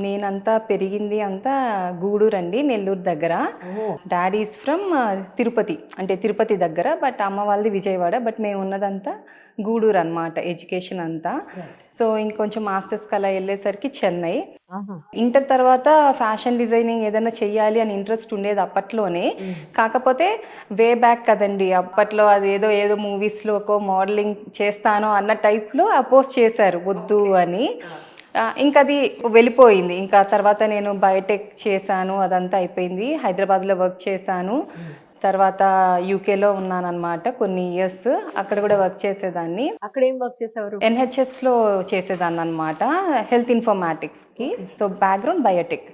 నేనంతా పెరిగింది అంతా గూడూరు అండి, నెల్లూరు దగ్గర. డాడీ ఈజ్ ఫ్రమ్ తిరుపతి, అంటే తిరుపతి దగ్గర, బట్ అమ్మ వాళ్ళది విజయవాడ. బట్ మేము ఉన్నదంతా గూడూరు అనమాట, ఎడ్యుకేషన్ అంతా. సో ఇంకొంచెం మాస్టర్స్కి అలా వెళ్ళేసరికి చెన్నై. ఇంటర్ తర్వాత ఫ్యాషన్ డిజైనింగ్ ఏదైనా చెయ్యాలి అని ఇంట్రెస్ట్ ఉండేది అప్పట్లోనే. కాకపోతే వే బ్యాక్ కదండి, అప్పట్లో అది ఏదో ఏదో మూవీస్లోకో మోడలింగ్ చేస్తాను అన్న టైప్లో అపోజ్ చేశారు వద్దు అని. ఇంకా అది వెళ్ళిపోయింది. ఇంకా తర్వాత నేను బయోటెక్ చేశాను, అదంతా అయిపోయింది. హైదరాబాద్లో వర్క్ చేశాను. తర్వాత యూకేలో ఉన్నానన్నమాట కొన్ని ఇయర్స్. అక్కడ కూడా వర్క్ చేసేదాన్ని. అక్కడ ఏం వర్క్ చేసేవారు? ఎన్హెచ్ఎస్లో చేసేదాన్ని అనమాట, హెల్త్ ఇన్ఫర్మాటిక్స్కి. So background biotech.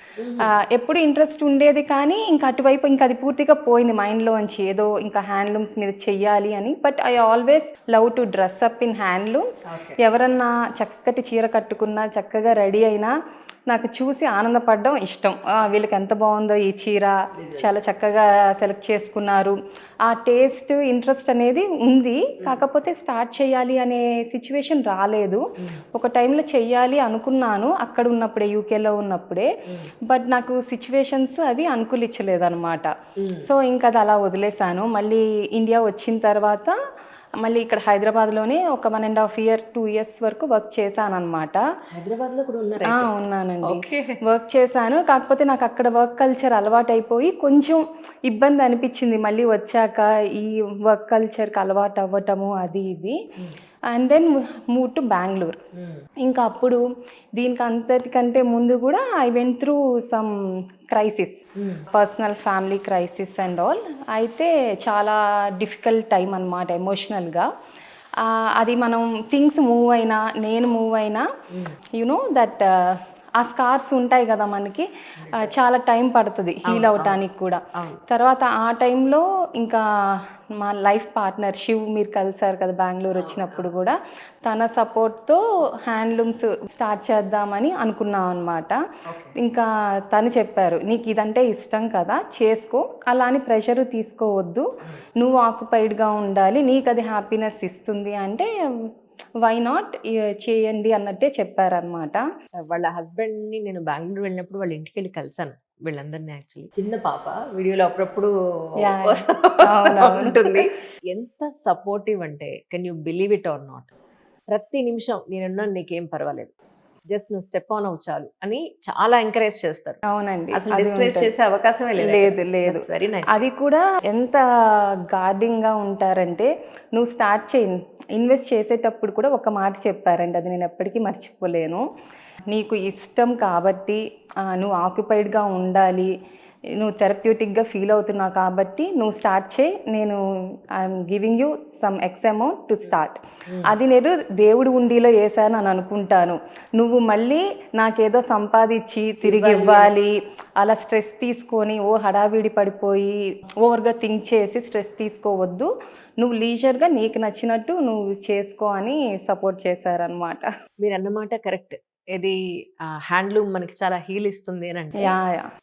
ఎప్పుడు ఇంట్రెస్ట్ ఉండేది కానీ ఇంకా అటువైపు ఇంకా అది పూర్తిగా పోయింది మైండ్లోంచి. ఏదో ఇంకా హ్యాండ్లూమ్స్ మీద చెయ్యాలి అని. But I always love to dress up in handlooms. ఎవరన్నా చక్కటి చీర కట్టుకున్నా, చక్కగా రెడీ అయినా నాకు చూసి ఆనందపడడం ఇష్టం. వీళ్ళకి ఎంత బాగుందో ఈ చీర, చాలా చక్కగా సెలెక్ట్ చేసుకున్నారు. ఆ టేస్ట్, ఇంట్రెస్ట్ అనేది ఉంది. కాకపోతే స్టార్ట్ చేయాలి అనే సిచ్యువేషన్ రాలేదు. ఒక టైంలో చెయ్యాలి అనుకున్నాను అక్కడ ఉన్నప్పుడే, యూకేలో ఉన్నప్పుడే. బట్ నాకు సిచ్యువేషన్స్ అవి అనుకూలించలేదు అనమాట. సో ఇంకా అది అలా వదిలేశాను. మళ్ళీ ఇండియా వచ్చిన తర్వాత మళ్ళీ ఇక్కడ హైదరాబాద్లోనే ఒక 1.5 year 2 years వరకు వర్క్ చేశాను అనమాట. హైదరాబాద్లో కూడా ఉన్నారు? ఉన్నానండి, వర్క్ చేశాను. కాకపోతే నాకు అక్కడ వర్క్ కల్చర్ అలవాటు అయిపోయి కొంచెం ఇబ్బంది అనిపించింది మళ్ళీ వచ్చాక, ఈ వర్క్ కల్చర్కి అలవాటు అవ్వటము అది ఇది. And then move to Bengaluru. ఇంకా అప్పుడు దీనికి అంతటికంటే ముందు కూడా I went through some crisis, personal family crisis and all. అయితే చాలా డిఫికల్ట్ టైం అనమాట ఎమోషనల్గా. అది మనం థింగ్స్ మూవ్ అయినా, నేను మూవ్ అయినా, యునో దట్ ఆ స్కార్స్ ఉంటాయి కదా మనకి, చాలా టైం పడుతుంది హీల్ అవటానికి కూడా. తర్వాత ఆ టైంలో ఇంకా మా లైఫ్ పార్ట్నర్ శివ్, మీరు కలిసారు కదా బెంగళూరు వచ్చినప్పుడు కూడా, తన సపోర్ట్తో హ్యాండ్లూమ్స్ స్టార్ట్ చేద్దామని అనుకున్నాం అనమాట. ఇంకా తను చెప్పారు, నీకు ఇదంటే ఇష్టం కదా చేసుకో, అలా అని ప్రెషర్ తీసుకోవద్దు, నువ్వు ఆక్యుపైడ్గా ఉండాలి, నీకు అది హ్యాపీనెస్ ఇస్తుంది అంటే వై నాట్ చేయండి అన్నట్టే చెప్పారనమాట. వాళ్ళ హస్బెండ్ని నేను బెంగళూరు వెళ్ళినప్పుడు వాళ్ళ ఇంటికి వెళ్ళి కలిసాను వీళ్ళందరినీ. యాక్చువల్లీ చిన్న పాప వీడియోలో అప్పుడప్పుడు ఉంటుంది. ఎంత సపోర్టివ్ అంటే, can you believe it or not, ప్రతి నిమిషం నేనున్నాను, నీకేం పర్వాలేదు, జస్ట్ నువ్వు స్టెప్ ఆన్ అవ్వు చాలు అని చాలా ఎంకరేజ్ చేస్తారు. అవునండి, అసలు డిస్కరేజ్ చేసే అవకాశమే లేదు. Very nice. అది కూడా ఎంత గార్డింగ్గా ఉంటారంటే, నువ్వు స్టార్ట్ చేయి, ఇన్వెస్ట్ చేసేటప్పుడు కూడా ఒక మాట చెప్పారండి, అది నేను ఎప్పటికీ మర్చిపోలేను. నీకు ఇష్టం కాబట్టి, నువ్వు ఆక్యుపైడ్గా ఉండాలి, నువ్వు థెరప్యూటిక్గా ఫీల్ అవుతున్నావు కాబట్టి నువ్వు స్టార్ట్ చేయి, నేను I'm giving you some X amount to start. అది నేను దేవుడు ఉండిలో వేసాను అని అనుకుంటాను. నువ్వు మళ్ళీ నాకేదో సంపాదించి తిరిగి ఇవ్వాలి అలా స్ట్రెస్ తీసుకొని హడావిడి పడిపోయి ఓవర్గా థింక్ చేసి స్ట్రెస్ తీసుకోవద్దు, నువ్వు లీజర్గా నీకు నచ్చినట్టు నువ్వు చేసుకో అని సపోర్ట్ చేశారనమాట. మీరు అన్నమాట కరెక్ట్. ఇది హ్యాండ్లూమ్ మనకి చాలా హీల్ ఇస్తుంది అని అంటే,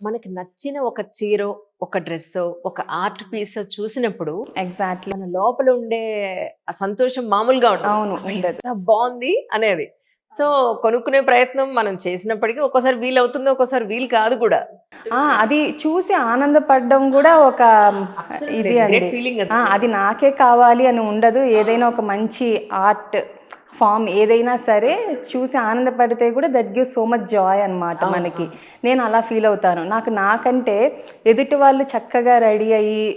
మనకి నచ్చిన ఒక చీరో, ఒక డ్రెస్, ఒక ఆర్ట్ పీస్ చూసినప్పుడు ఎగ్జాక్ట్లీ మన లోపల ఉండే ఆ సంతోషం మామూలుగా ఉండదు, బాగుంది అనేది. సో కొనుక్కునే ప్రయత్నం మనం చేసినప్పటికీ ఒక్కోసారి వీలు అవుతుంది, ఒక్కోసారి వీలు కాదు కూడా. అది చూసి ఆనందపడడం కూడా ఒక ఇది అండి, అది నాకే కావాలి అని ఉండదు. ఏదైనా ఒక మంచి ఆర్ట్ ఫామ్ ఏదైనా సరే చూసి ఆనందపడితే కూడా that give so much Joy అనమాట మనకి. నేను అలా ఫీల్ అవుతాను. నాకంటే ఎదుటి వాళ్ళు చక్కగా రెడీ అయ్యి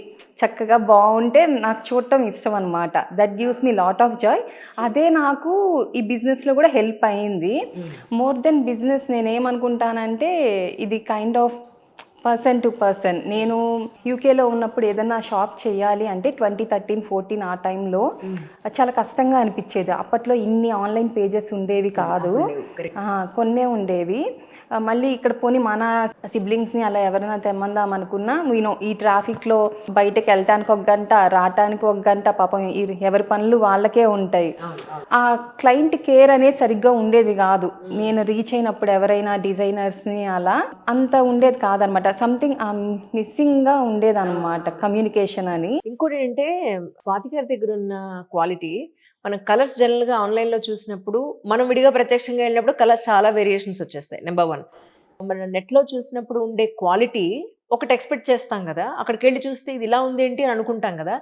చక్కగా బాగుంటే నాకు చూడటం ఇష్టం అనమాట. That gives me lot of Joy. అదే నాకు ఈ బిజినెస్లో కూడా హెల్ప్ అయింది. మోర్ దెన్ బిజినెస్ నేనేమనుకుంటానంటే, ఇది kind of person to person. నేను యూకేలో ఉన్నప్పుడు ఏదన్నా షాప్ చేయాలి అంటే 2013-14 ఆ టైంలో చాలా కష్టంగా అనిపించేది. అప్పట్లో ఇన్ని ఆన్లైన్ పేజెస్ ఉండేవి కాదు, కొన్నే ఉండేవి. మళ్ళీ ఇక్కడ పోనీ మన సిబ్లింగ్స్ని అలా ఎవరైనా తెమ్మందాం అనుకున్నా, ఈ ట్రాఫిక్లో బయటకు వెళ్ళటానికి 1 గంట, రావటానికి 1 గంట, పాపం ఎవరి పనులు వాళ్ళకే ఉంటాయి. ఆ క్లయింట్ కేర్ అనేది సరిగ్గా ఉండేది కాదు. నేను రీచ్ అయినప్పుడు ఎవరైనా డిజైనర్స్ని అలా అంత ఉండేది కాదనమాట. సంథింగ్ మిస్సింగ్గా ఉండేదన్నమాట కమ్యూనికేషన్ అని. ఇంకోటి ఏంటంటే, స్వాతి గారి దగ్గర ఉన్న క్వాలిటీ, మనం కలర్స్ జనరల్గా ఆన్లైన్లో చూసినప్పుడు, మనం విడిగా ప్రత్యక్షంగా వెళ్ళినప్పుడు కలర్స్ చాలా వేరియేషన్స్ వచ్చేస్తాయి. నెంబర్ 1. మన నెట్లో చూసినప్పుడు ఉండే క్వాలిటీ ఒకటి ఎక్స్పెక్ట్ చేస్తాం కదా, అక్కడికి వెళ్ళి చూస్తే ఇది ఇలా ఉంది ఏంటి అని అనుకుంటాం కదా.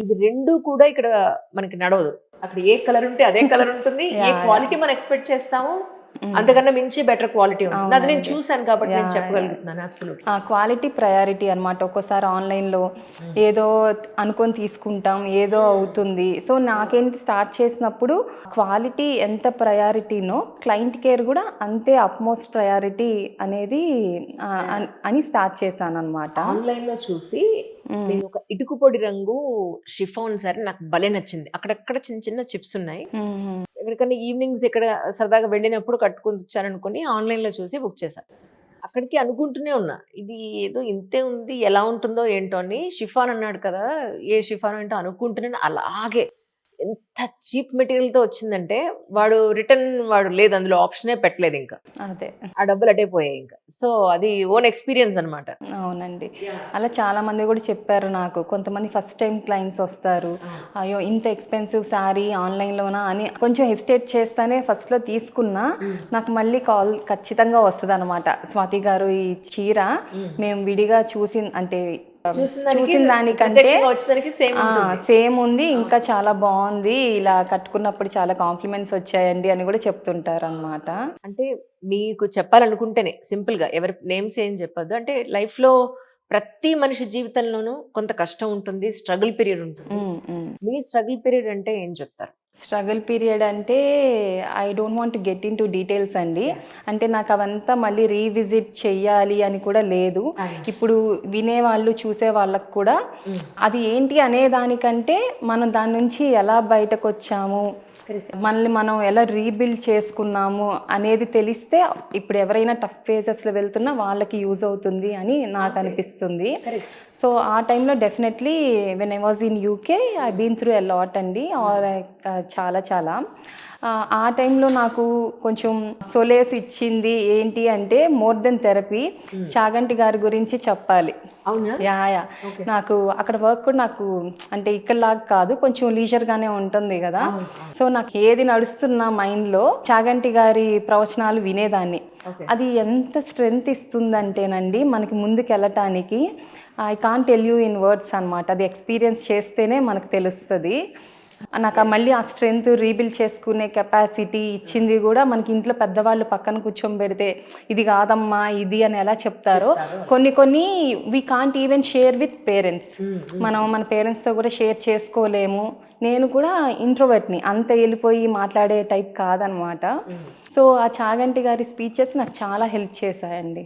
ఇవి రెండు కూడా ఇక్కడ మనకి నడవదు. అక్కడ ఏ కలర్ ఉంటే అదే కలర్ ఉంటుంది. ఏ క్వాలిటీ మనం ఎక్స్పెక్ట్ చేస్తాము అంతకన్నా మించి బెటర్ క్వాలిటీ ఉంటుంది. అది నేను చూసాను కాబట్టి నేను చెప్పగలుగుతున్నాను. అబ్సల్యూట్ క్వాలిటీ ప్రయారిటీ అనమాట. ఒక్కోసారి ఆన్లైన్లో ఏదో అనుకొని తీసుకుంటాం, ఏదో అవుతుంది. సో నాకేంటి స్టార్ట్ చేసినప్పుడు క్వాలిటీ ఎంత ప్రయారిటీనో క్లయింట్ కేర్ కూడా అంతే అప్మోస్ట్ ప్రయారిటీ అనేది అని స్టార్ట్ చేశాను అనమాట. ఆన్లైన్లో చూసి నేను ఒక ఇటుకు పొడి రంగు షిఫాన్ సారీ నాకు భలే నచ్చింది. అక్కడక్కడ చిన్న చిన్న చిప్స్ ఉన్నాయి. ఎక్కడికన్నా ఈవినింగ్స్ ఇక్కడ సరదాగా వెళ్ళినప్పుడు కట్టుకొని వచ్చాననుకుని ఆన్లైన్లో చూసి బుక్ చేశాను. అక్కడికి అనుకుంటూనే ఉన్నా ఇది ఏదో ఇంతే ఉంది, ఎలా ఉంటుందో ఏంటో అని. షిఫాన్ అన్నాడు కదా, ఏ షిఫాన్ అంటే అనుకుంటూనే అలాగే ఎంత చీప్ మెటీరియల్తో వచ్చిందంటే వాడు రిటర్న్ లేదు, అందులో ఆప్షనే పెట్టలేదు. ఇంకా అదే ఆ డబ్బులు అటే పోయాయి. ఇంకా సో అది ఓన్ ఎక్స్పీరియన్స్ అనమాట. అవునండి, అలా చాలా మంది కూడా చెప్పారు నాకు. కొంతమంది ఫస్ట్ టైం క్లయింట్స్ వస్తారు, అయ్యో ఇంత ఎక్స్పెన్సివ్ శారీ ఆన్లైన్లోనా అని కొంచెం హెసిటేట్ చేస్తానే ఫస్ట్లో తీసుకున్నా. నాకు మళ్ళీ కాల్ ఖచ్చితంగా వస్తుంది అనమాట, స్వాతి గారు ఈ చీర మేము విడిగా చూసిన దానికంటే సేమ్ ఉంది, ఇంకా చాలా బాగుంది, ఇలా కట్టుకున్నప్పుడు చాలా కాంప్లిమెంట్స్ వచ్చాయండి అని కూడా చెప్తుంటారు అనమాట. అంటే మీకు చెప్పాలనుకుంటేనే సింపుల్ గా, ఎవరి నేమ్స్ ఏం చెప్పొద్దు, అంటే లైఫ్ లో ప్రతి మనిషి జీవితంలోనూ కొంత కష్టం ఉంటుంది, స్ట్రగుల్ పీరియడ్ ఉంటుంది. మీ స్ట్రగుల్ పీరియడ్ అంటే ఏం చెప్తారు? స్ట్రగుల్ పీరియడ్ అంటే I don't want get in to details అండి. అంటే నాకు అవంతా మళ్ళీ రీవిజిట్ చెయ్యాలి అని కూడా లేదు. ఇప్పుడు వినేవాళ్ళు చూసే వాళ్ళకు కూడా అది ఏంటి అనే దానికంటే మనం దాని నుంచి ఎలా బయటకు వచ్చాము, మనల్ని మనం ఎలా రీబిల్డ్ చేసుకున్నాము అనేది తెలిస్తే ఇప్పుడు ఎవరైనా టఫ్ ఫేజెస్లో వెళ్తున్నా వాళ్ళకి యూజ్ అవుతుంది అని నాకు అనిపిస్తుంది. సో ఆ టైంలో definitely when I was in UK I been through a lot అండి, చాలా ఆ టైంలో నాకు కొంచెం సొలేస్ ఇచ్చింది ఏంటి అంటే మోర్ దెన్ థెరపీ, చాగంటి గారి గురించి చెప్పాలి. యా నాకు అక్కడ వర్క్ కూడా నాకు అంటే ఇక్కడలాగా కాదు, కొంచెం లీజర్గానే ఉంటుంది కదా. సో నాకు ఏది నడుస్తున్నా మైండ్లో చాగంటి గారి ప్రవచనాలు వినేదాన్ని. అది ఎంత స్ట్రెంగ్త్ ఇస్తుందంటేనండి మనకి ముందుకు వెళ్ళటానికి, I can't tell you in words అనమాట. అది ఎక్స్పీరియన్స్ చేస్తేనే మనకు తెలుస్తుంది. నాకు మళ్ళీ ఆ స్ట్రెంగ్త్ రీబిల్డ్ చేసుకునే కెపాసిటీ ఇచ్చింది కూడా మనకి ఇంట్లో పెద్దవాళ్ళు పక్కన కూర్చోబెడితే ఇది కాదమ్మా ఇది అని ఎలా చెప్తారో కొన్ని we can't even share with parents. మన పేరెంట్స్తో కూడా షేర్ చేసుకోలేము. నేను కూడా ఇంట్రోవర్ట్ని, అంత వెళ్ళిపోయి మాట్లాడే టైప్ కాదనమాట. సో ఆ చాగంటి గారి స్పీచెస్ నాకు చాలా హెల్ప్ చేశాయండి.